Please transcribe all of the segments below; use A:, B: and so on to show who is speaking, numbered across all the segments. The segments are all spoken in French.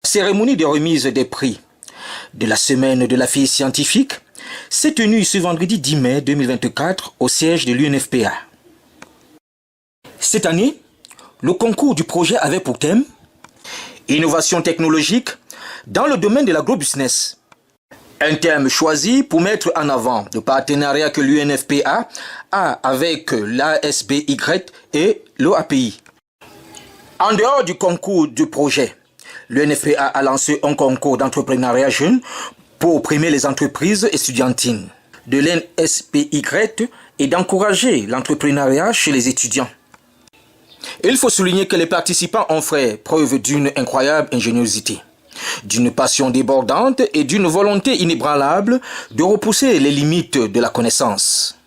A: Cérémonie de remise des prix de la semaine de la fille scientifique s'est tenue ce vendredi 10 mai 2024 au siège de l'UNFPA. Cette année, le concours du projet avait pour thème Innovation technologique dans le domaine de l'agrobusiness. Un thème choisi pour mettre en avant le partenariat que l'UNFPA a avec l'ASBY et l'OAPI. En dehors du concours du projet, l'UNFPA a lancé un concours d'entrepreneuriat jeune pour primer les entreprises estudiantines de l'ASBY et d'encourager l'entrepreneuriat chez les étudiants. Il faut souligner que les participants ont fait preuve d'une incroyable ingéniosité, d'une passion débordante et d'une volonté inébranlable de repousser les limites de la connaissance.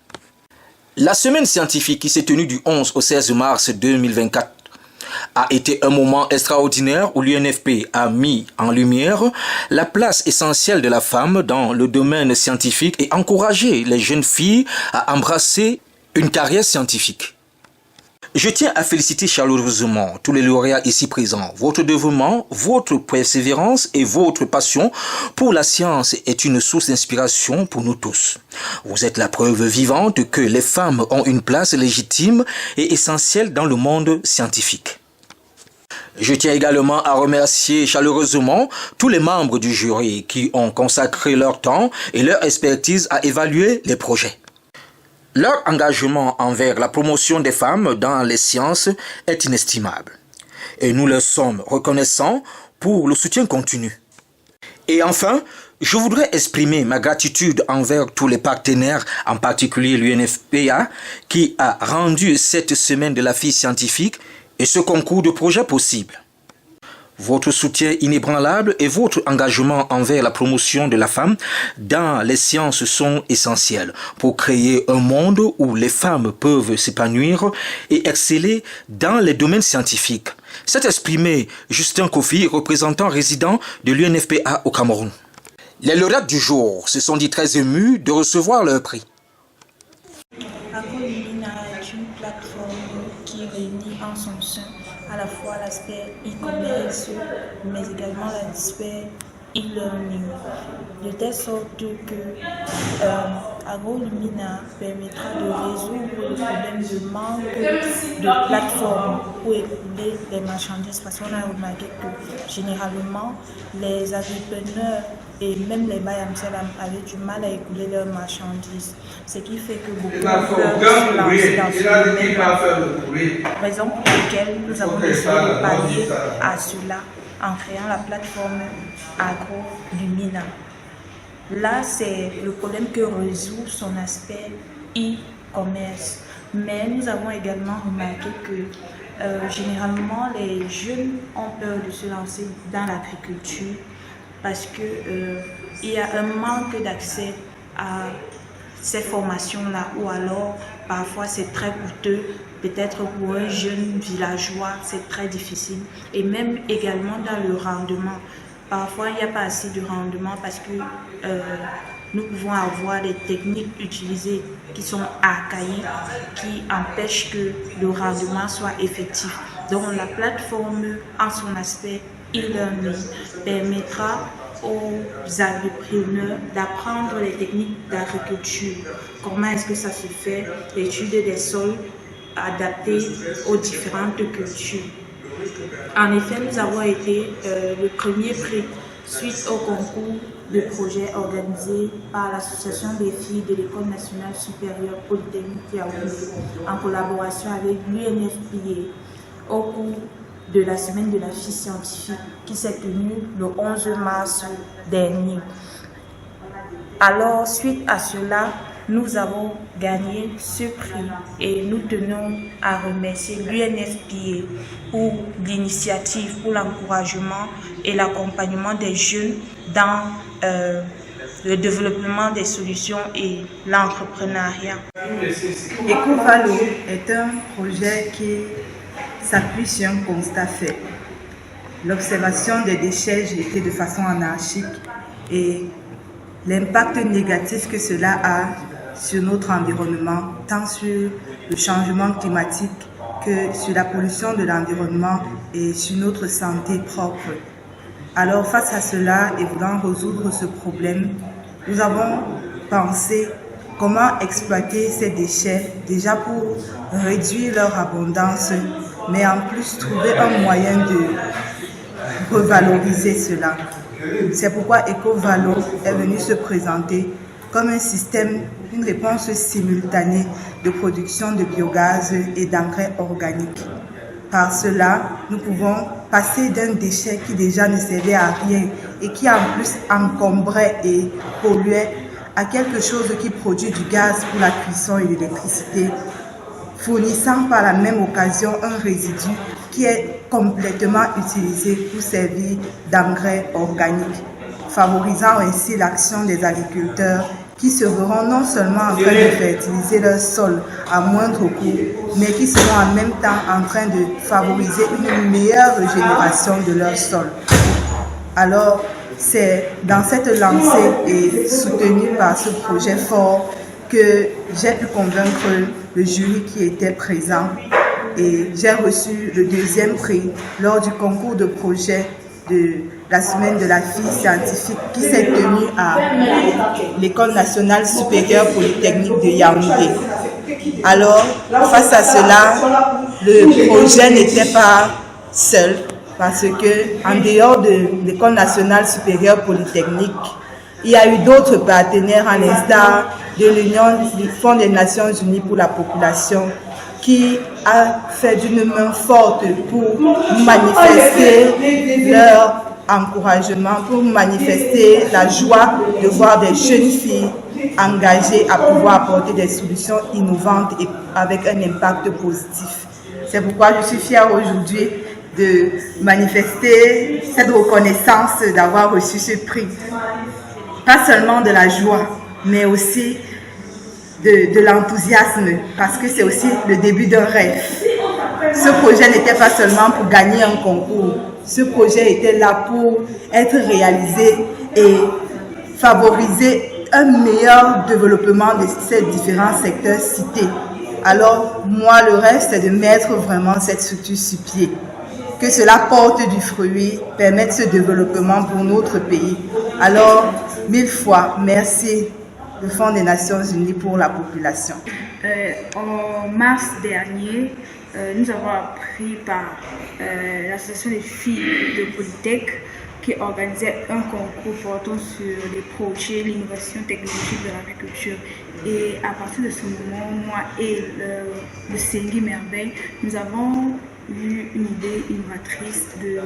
A: La semaine scientifique qui s'est tenue du 11 au 16 mars 2024 a été un moment extraordinaire où l'UNFP a mis en lumière la place essentielle de la femme dans le domaine scientifique et encouragé les jeunes filles à embrasser une carrière scientifique. Je tiens à féliciter chaleureusement tous les lauréats ici présents. Votre dévouement, votre persévérance et votre passion pour la science est une source d'inspiration pour nous tous. Vous êtes la preuve vivante que les femmes ont une place légitime et essentielle dans le monde scientifique. Je tiens également à remercier chaleureusement tous les membres du jury qui ont consacré leur temps et leur expertise à évaluer les projets. Leur engagement envers la promotion des femmes dans les sciences est inestimable et nous leur sommes reconnaissants pour le soutien continu. Et enfin, je voudrais exprimer ma gratitude envers tous les partenaires, en particulier l'UNFPA, qui a rendu cette semaine de la fille scientifique et ce concours de projet possible. Votre soutien inébranlable et votre engagement envers la promotion de la femme dans les sciences sont essentiels pour créer un monde où les femmes peuvent s'épanouir et exceller dans les domaines scientifiques. C'est exprimé Justin Kofi, représentant résident de l'UNFPA au Cameroun. Les lauréats du jour se sont dit très émus de recevoir leur prix.
B: AgroLumina est une plateforme qui réunit en son sein à la fois l'aspect e-commerce, mais également l'aspect e-learning, de telle sorte que AgroLumina permettra de résoudre le problème de manque de plateformes pour écouler les marchandises, parce qu'on a remarqué que généralement les agripreneurs et même les Bayamsalam avaient du mal à écouler leurs marchandises, ce qui fait que beaucoup peuvent se lancer dans ce domaine. Raison pour laquelle nous avons décidé de pallier à cela en créant la plateforme AgroLumina. Là, c'est le problème que résout son aspect e-commerce. Mais nous avons également remarqué que généralement les jeunes ont peur de se lancer dans l'agriculture parce qu'il y a un manque d'accès à ces formations-là, ou alors parfois c'est très coûteux, peut-être pour un jeune villageois c'est très difficile, et même également dans le rendement. Parfois il n'y a pas assez de rendement parce que nous pouvons avoir des techniques utilisées qui sont archaïques, qui empêchent que le rendement soit effectif. Donc la plateforme en son aspect e-learning permettra aux agripreneurs d'apprendre les techniques d'agriculture. Comment est-ce que ça se fait? L'étude des sols adaptés aux différentes cultures. En effet, nous avons été le premier prix suite au concours de projet organisé par l'Association des filles de l'École nationale supérieure polytechnique Yaoundé en collaboration avec l'UNFPA au cours de la semaine de la fille scientifique qui s'est tenue le 11 mars dernier. Alors, suite à cela, nous avons gagné ce prix et nous tenons à remercier l'UNFPA pour l'initiative, pour l'encouragement et l'accompagnement des jeunes dans le développement des solutions et l'entrepreneuriat.
C: EcoValo est un projet qui s'appuie sur un constat fait. L'observation des déchets jetés de façon anarchique et l'impact négatif que cela a sur notre environnement, tant sur le changement climatique que sur la pollution de l'environnement et sur notre santé propre. Alors face à cela et voulant résoudre ce problème, nous avons pensé comment exploiter ces déchets déjà pour réduire leur abondance, mais en plus trouver un moyen de revaloriser cela. C'est pourquoi EcoValo est venu se présenter comme un système, une réponse simultanée de production de biogaz et d'engrais organiques. Par cela, nous pouvons passer d'un déchet qui déjà ne servait à rien et qui en plus encombrait et polluait à quelque chose qui produit du gaz pour la cuisson et l'électricité, fournissant par la même occasion un résidu qui est complètement utilisé pour servir d'engrais organique, favorisant ainsi l'action des agriculteurs qui se verront non seulement en train de fertiliser leur sol à moindre coût, mais qui seront en même temps en train de favoriser une meilleure régénération de leur sol. Alors, c'est dans cette lancée et soutenue par ce projet fort que j'ai pu convaincre le jury qui était présent et j'ai reçu le 2e prix lors du concours de projet de la semaine de la fille scientifique qui s'est tenue à l'École nationale supérieure polytechnique de Yaoundé. Alors, face à cela, le projet n'était pas seul parce que en dehors de l'École nationale supérieure polytechnique, il y a eu d'autres partenaires à l'instar de l'Union du Fonds des Nations Unies pour la population qui a fait d'une main forte pour manifester leur encouragement, pour manifester la joie de voir des jeunes filles engagées à pouvoir apporter des solutions innovantes et avec un impact positif. C'est pourquoi je suis fière aujourd'hui de manifester cette reconnaissance d'avoir reçu ce prix. Pas seulement de la joie, mais aussi de l'enthousiasme, parce que c'est aussi le début d'un rêve. Ce projet n'était pas seulement pour gagner un concours, ce projet était là pour être réalisé et favoriser un meilleur développement de ces différents secteurs cités. Alors, moi, le rêve, c'est de mettre vraiment cette structure sur pied. Que cela porte du fruit, permette ce développement pour notre pays. Alors, 1000 fois, merci le Fonds des Nations Unies pour la population.
B: En mars dernier, nous avons appris par l'association des filles de Polytech qui organisait un concours portant sur les projets, l'innovation technologique de l'agriculture. Et à partir de ce moment, moi et le Sengi Merveille, nous avons eu une idée innovatrice de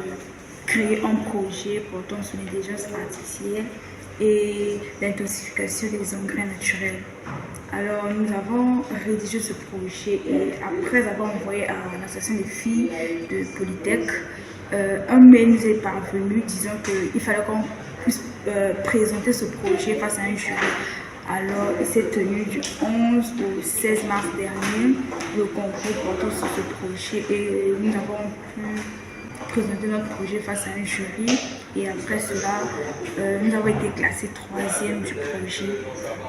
B: créer un projet portant sur l'intelligence artificielle et l'intensification des engrais naturels. Alors nous avons rédigé ce projet et après avoir envoyé à l'association des filles de Polytech, un mail nous est parvenu disant qu'il fallait qu'on puisse présenter ce projet face à un jury. Alors il s'est tenu du 11 au 16 mars dernier le concours portant sur ce projet et nous avons pu présenter notre projet face à un jury et après cela nous avons été classés 3e du projet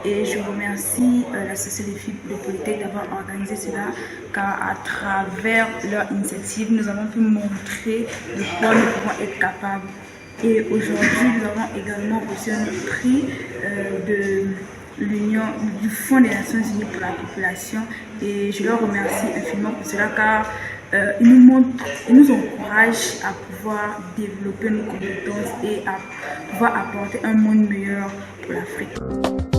B: et je remercie l'association des filles de Polytech d'avoir organisé cela car à travers leur initiative nous avons pu montrer de quoi nous pouvons être capables et aujourd'hui nous avons également reçu un prix du Fonds des Nations Unies pour la population et je leur remercie infiniment pour cela car ils nous encouragent à pouvoir développer nos compétences et à pouvoir apporter un monde meilleur pour l'Afrique.